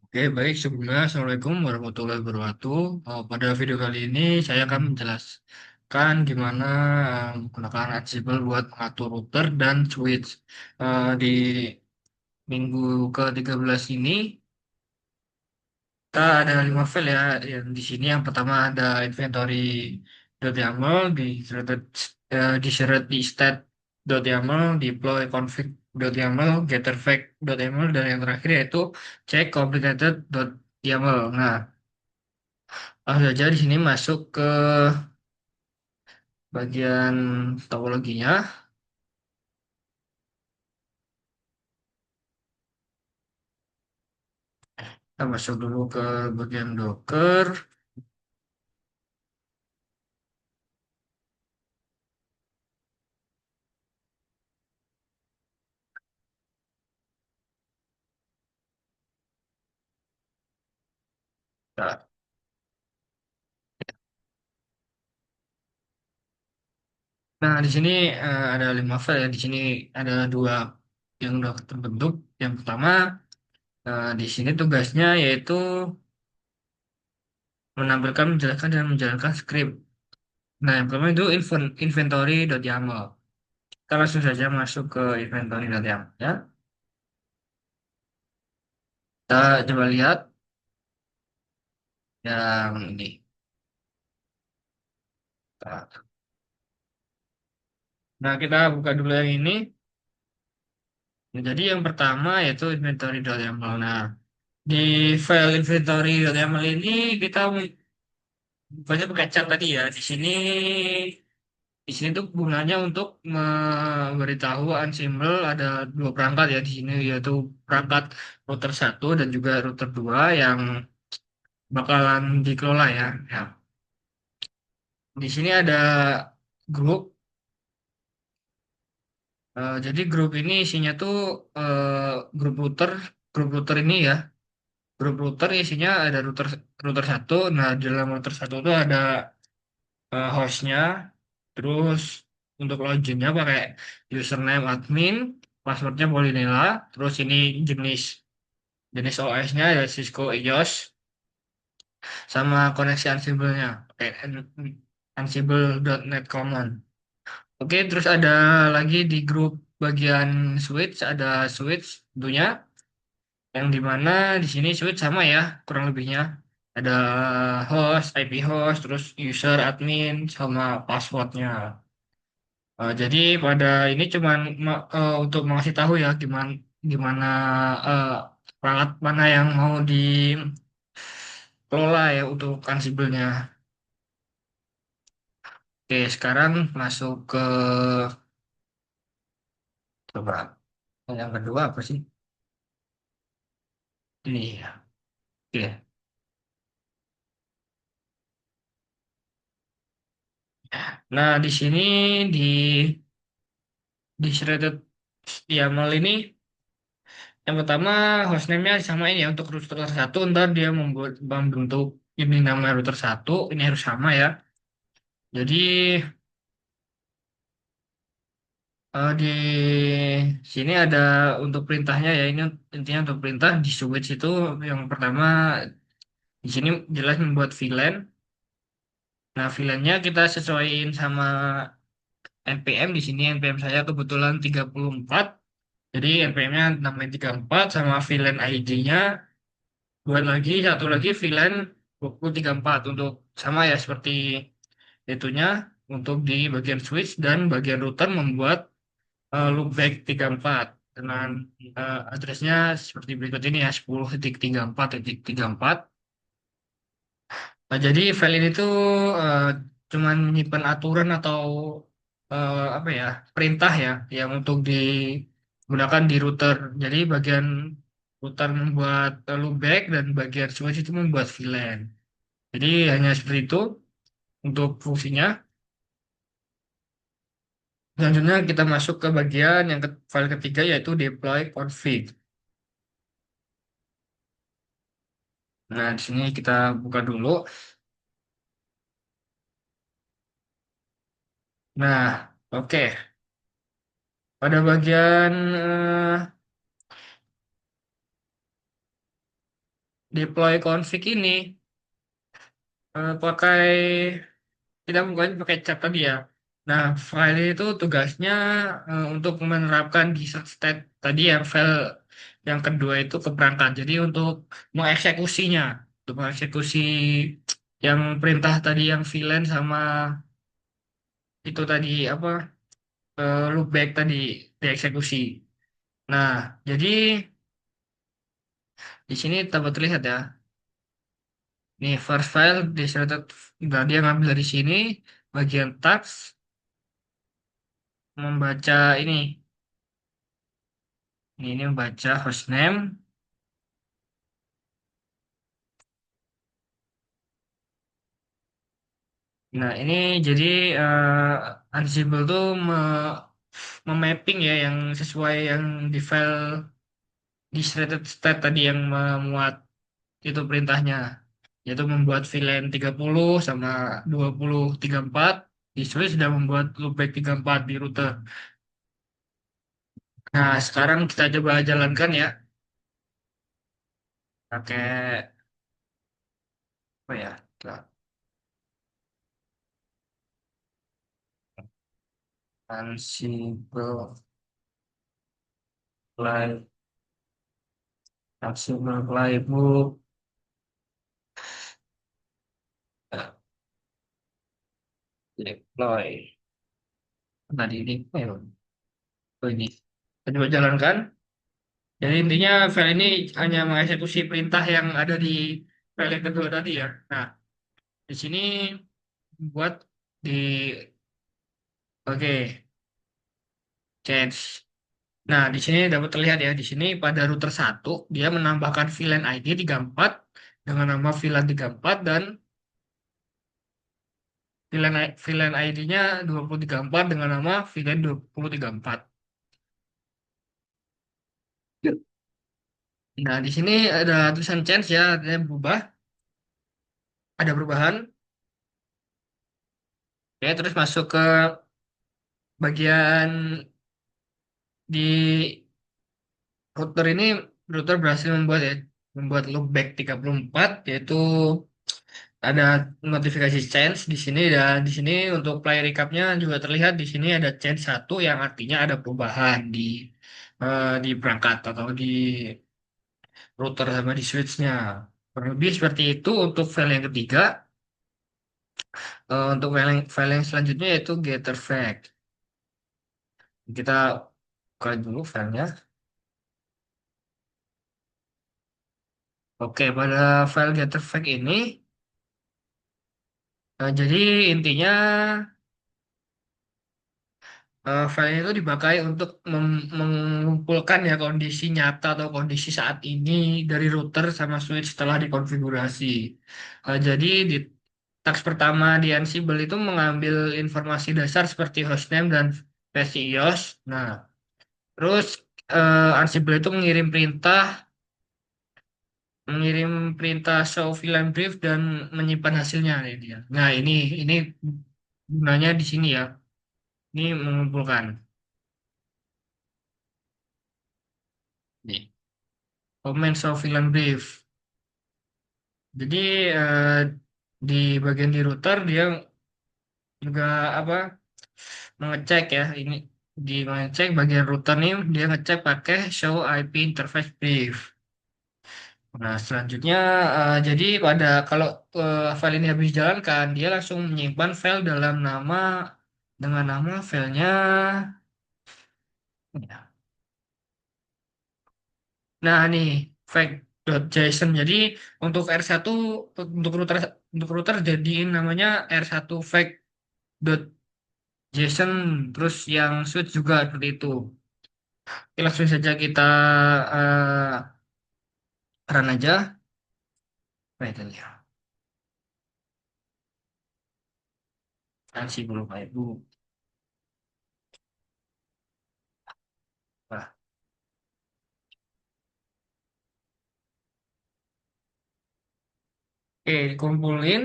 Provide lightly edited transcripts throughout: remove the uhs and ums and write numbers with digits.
Oke, baik. Sebelumnya, Assalamualaikum warahmatullahi wabarakatuh. Pada video kali ini, saya akan menjelaskan gimana menggunakan Ansible buat mengatur router dan switch. Di minggu ke-13 ini, kita ada 5 file ya. Yang di sini yang pertama ada inventory.yaml, di state.yaml, deploy config.yaml, getterfact.yaml, dan yang terakhir yaitu check complicated.yaml. Nah, langsung saja di sini masuk ke bagian topologinya. Kita masuk dulu ke bagian Docker. Nah, di sini ada 5 file ya. Di sini ada dua yang udah terbentuk. Yang pertama, di sini tugasnya yaitu menampilkan, menjelaskan, dan menjalankan script. Nah, yang pertama itu inventory.yaml. Kita langsung saja masuk ke inventory.yaml ya. Kita coba lihat yang ini. Nah, kita buka dulu yang ini. Nah, jadi yang pertama yaitu inventory.yaml. Nah, di file inventory.yaml ini kita banyak pakai cat tadi ya. Di sini tuh gunanya untuk memberitahu Ansible ada dua perangkat ya di sini, yaitu perangkat router satu dan juga router 2 yang bakalan dikelola ya. Ya. Di sini ada grup. Jadi grup ini isinya tuh grup router. Grup router ini ya. Grup router isinya ada router router satu. Nah, di dalam router satu itu ada hostnya. Terus untuk loginnya pakai username admin, passwordnya Polinela. Terus ini jenis jenis OS-nya ada Cisco EOS sama koneksi Ansible-nya pakai Ansible.NET Common. Oke, terus ada lagi di grup bagian switch ada switch tentunya yang dimana di sini switch sama ya kurang lebihnya ada host, IP host, terus user, admin sama passwordnya. Jadi pada ini cuman untuk mengasih tahu ya gimana gimana eh, perangkat mana yang mau dikelola ya untuk Ansible-nya. Oke, sekarang masuk ke coba yang kedua apa sih? Ini ya. Oke. Nah, di sini di shredded YAML ini yang pertama hostname-nya samain ya untuk router satu, ntar dia membentuk ini nama router satu, ini harus sama ya. Jadi di sini ada untuk perintahnya ya, ini intinya untuk perintah di switch itu yang pertama di sini jelas membuat VLAN. Nah, VLAN-nya kita sesuaiin sama npm. Di sini npm saya kebetulan 34. Jadi npm-nya namanya 34 sama VLAN ID-nya buat lagi satu lagi VLAN 2034 untuk sama ya seperti itunya untuk di bagian switch, dan bagian router membuat loopback 34 dengan addressnya seperti berikut ini ya 10.34.34. Nah, jadi file ini tuh eh, cuman menyimpan aturan atau apa ya perintah ya yang untuk digunakan di router. Jadi bagian router membuat loopback dan bagian switch itu membuat VLAN. Jadi hanya seperti itu untuk fungsinya. Selanjutnya kita masuk ke bagian yang file ketiga yaitu deploy config. Nah, di sini kita buka dulu. Nah, oke. Pada bagian deploy config ini pakai kita bukan pakai cat tadi ya. Nah, file itu tugasnya untuk menerapkan di state tadi yang file yang kedua itu ke perangkat. Jadi untuk mengeksekusinya, untuk mengeksekusi yang perintah tadi yang VLAN sama itu tadi apa loopback tadi dieksekusi. Nah, jadi di sini dapat terlihat ya. Nih first file di nah, dia ngambil dari sini bagian task membaca ini. Ini membaca hostname. Nah, ini jadi Ansible tuh memapping ya yang sesuai yang di file di shredded state tadi yang memuat itu perintahnya. Yaitu membuat VLAN 30 sama 2034. Di sini sudah membuat loopback 34 di router. Nah, sekarang kita coba jalankan ya. Pakai apa ya? Ansible Live, Ansible Playbook, deploy. Tadi ini, oh ini. Kita coba jalankan. Jadi intinya file ini hanya mengeksekusi perintah yang ada di file yang kedua tadi ya. Nah, di sini buat di oke change. Nah, di sini dapat terlihat ya. Di sini pada router satu dia menambahkan VLAN ID 34 dengan nama VLAN 34 dan VLAN ID-nya 2034 dengan nama VLAN 2034. Nah, di sini ada tulisan change ya, artinya berubah, ada perubahan. Ya, terus masuk ke bagian di router ini, router berhasil membuat loopback 34, yaitu ada notifikasi change di sini dan di sini untuk play recapnya juga terlihat di sini ada change satu yang artinya ada perubahan di perangkat atau di router sama di switchnya. Kurang lebih seperti itu untuk file yang ketiga. Untuk file yang selanjutnya yaitu getter fact. Kita buka dulu filenya. Oke, pada file getter fact ini, jadi intinya file itu dipakai untuk mengumpulkan ya kondisi nyata atau kondisi saat ini dari router sama switch setelah dikonfigurasi. Jadi di task pertama di Ansible itu mengambil informasi dasar seperti hostname dan versi iOS. Nah, terus Ansible itu mengirim perintah show VLAN brief dan menyimpan hasilnya ya dia. Nah, ini gunanya di sini ya. Ini mengumpulkan. Nih, comment show VLAN brief. Jadi di bagian di router dia juga apa mengecek ya ini di mengecek bagian router nih dia ngecek pakai show IP interface brief. Nah selanjutnya jadi pada kalau file ini habis dijalankan dia langsung menyimpan file dalam nama dengan nama filenya ya. Nah nih fact.json jadi untuk R1 untuk router untuk router jadiin namanya R1 fact.json terus yang switch juga seperti itu. Oke, langsung saja kita run aja. Baik, ya. Ansih belum baik bu. Nah, oke, dikumpulin.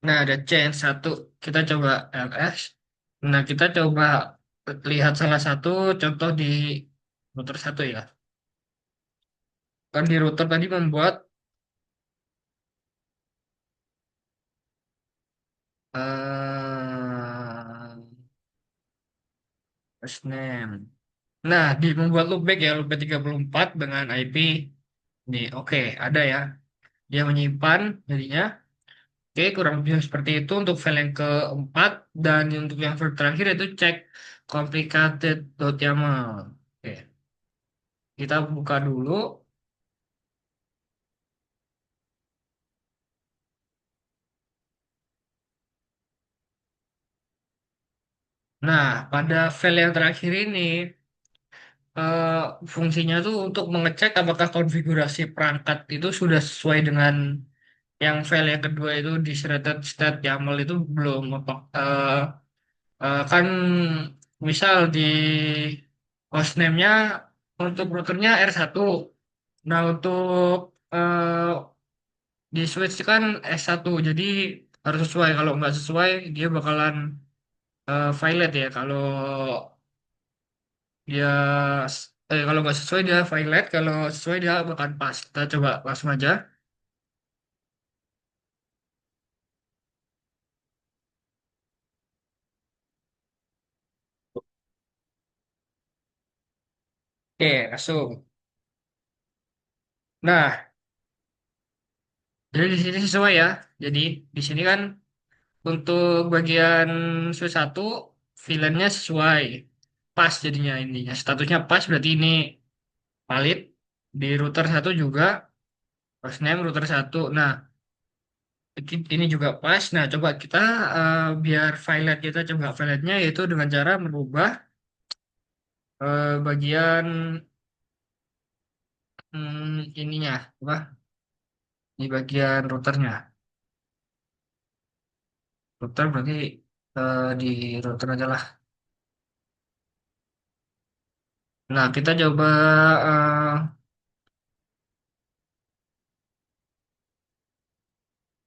Nah, ada change satu. Kita coba ls. Nah, kita coba lihat salah satu contoh di router satu ya. Kan di router tadi membuat eh hostname. Nah, di membuat loopback ya, loopback 34 dengan IP. Nih, oke, ada ya. Dia menyimpan jadinya. Oke, kurang lebih seperti itu untuk file yang keempat. Dan untuk yang file terakhir itu cek complicated.yaml. Oke, kita buka dulu. Nah, pada file yang terakhir ini, eh, fungsinya tuh untuk mengecek apakah konfigurasi perangkat itu sudah sesuai dengan yang file yang kedua itu di shredded state YAML itu belum apa kan misal di hostname-nya untuk routernya R1. Nah, untuk eh, di switch kan S1. Jadi harus sesuai. Kalau nggak sesuai, dia bakalan violet ya. Dia kalau nggak sesuai dia violet. Kalau sesuai dia bakalan pas. Kita coba langsung aja. Oke, langsung. Nah, jadi di sini sesuai ya. Jadi di sini kan untuk bagian switch satu VLAN-nya sesuai. Pas jadinya ininya. Statusnya pas berarti ini valid. Di router satu juga hostname router satu. Nah, ini juga pas. Nah, coba kita biar file kita coba file-nya yaitu dengan cara merubah bagian ininya apa di bagian routernya. Router berarti di router aja lah. Nah, kita coba uh,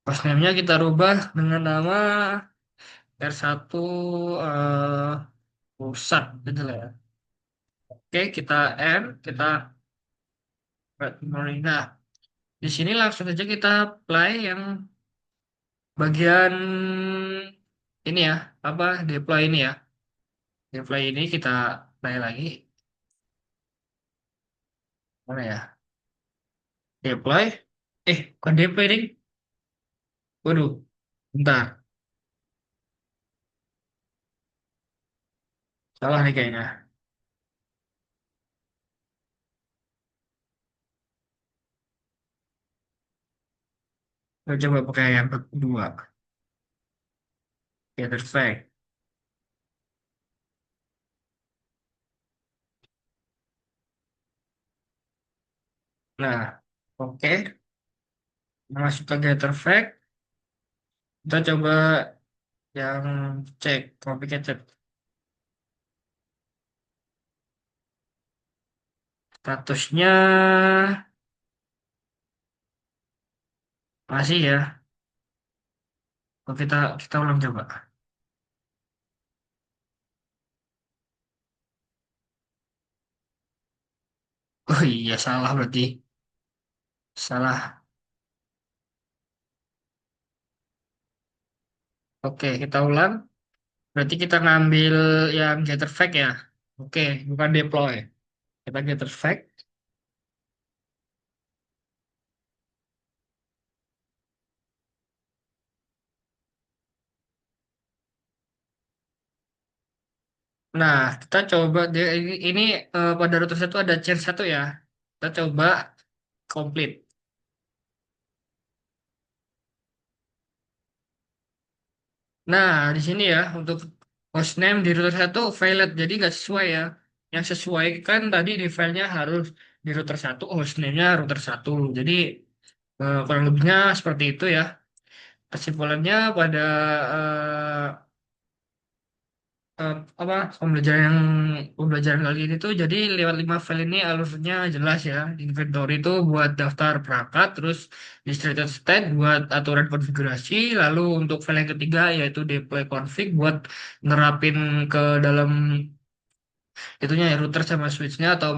hostname-nya kita rubah dengan nama R1 eh, pusat gitu lah ya. Oke, kita kita nah, di sini langsung aja kita play yang bagian ini ya, apa deploy ini ya. Deploy ini kita play lagi. Mana ya? Deploy. Bukan deploy nih. Waduh, bentar. Salah nih kayaknya. Kita coba pakai yang kedua. Get fact. Nah, oke. Masuk ke getter fact. Kita coba yang cek complicated. Statusnya masih ya. Oh, kita ulang coba. Oh iya, salah berarti. Salah. Oke, kita ulang. Berarti kita ngambil yang getter fact ya. Oke, bukan deploy. Kita getter fact. Nah, kita coba ini pada router satu ada change satu ya. Kita coba complete. Nah, di sini ya untuk hostname di router satu valid jadi nggak sesuai ya. Yang sesuai kan tadi di filenya harus di router satu hostname-nya router satu. Jadi kurang lebihnya seperti itu ya. Kesimpulannya pada apa pembelajaran kali ini tuh jadi lewat 5 file ini alurnya jelas ya. Inventory itu buat daftar perangkat, terus distributed state buat aturan konfigurasi, lalu untuk file yang ketiga yaitu deploy config buat nerapin ke dalam itunya ya, router sama switchnya atau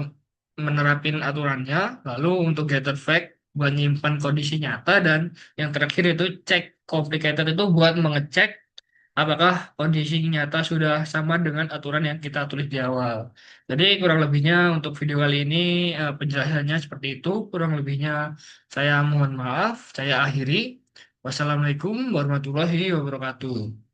menerapin aturannya. Lalu untuk gather fact buat nyimpan kondisi nyata, dan yang terakhir itu check complicated itu buat mengecek apakah kondisi nyata sudah sama dengan aturan yang kita tulis di awal. Jadi kurang lebihnya untuk video kali ini penjelasannya seperti itu. Kurang lebihnya saya mohon maaf, saya akhiri. Wassalamualaikum warahmatullahi wabarakatuh.